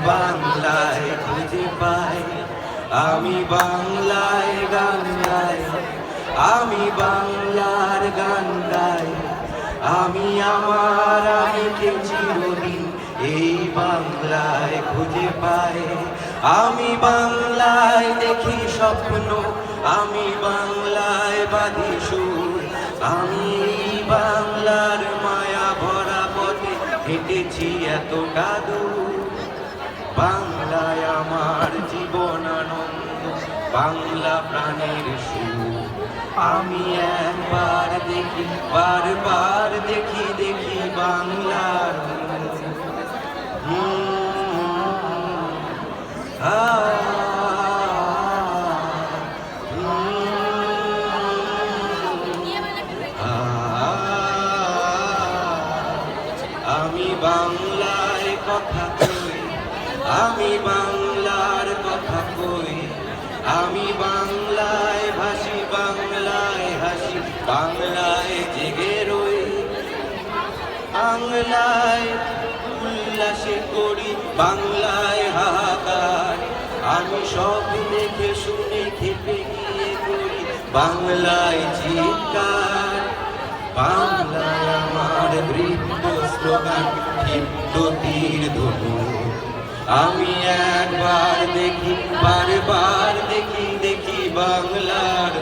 বাংলায় খুঁজে পাই। আমি বাংলায় গান গাই, আমি বাংলার গান গাই। আমি আমার আমিকে চিরদিন এই বাংলায় খুঁজে পাই। আমি বাংলায় দেখি স্বপ্ন, আমি বাংলায় বাঁধি সুর। আমি এই বাংলার মায়া ভরা পথে হেঁটেছি এতটা দূর। বাংলায় আমার জীবন আনন্দ, বাংলা প্রাণের সুর। আমি একবার দেখি, বারবার দেখি, দেখি বাংলার আমি বাংলায় কথা কই, আমি বাংলার কথা কই। আমি বাংলায় ভাসি, বাংলায় হাসি, বাংলায় জেগে রই। বাংলায় উল্লাসে করি, বাংলায় হাহাকার। আমি সব দেখে শুনে খেপে গিয়ে করি বাংলায় চিৎকার। বাংলায় আমার বৃদ্ধ স্লোগান, ক্ষিপ্ত তীর ধনু। আমি একবার দেখি, বারবার দেখি, দেখি বাংলার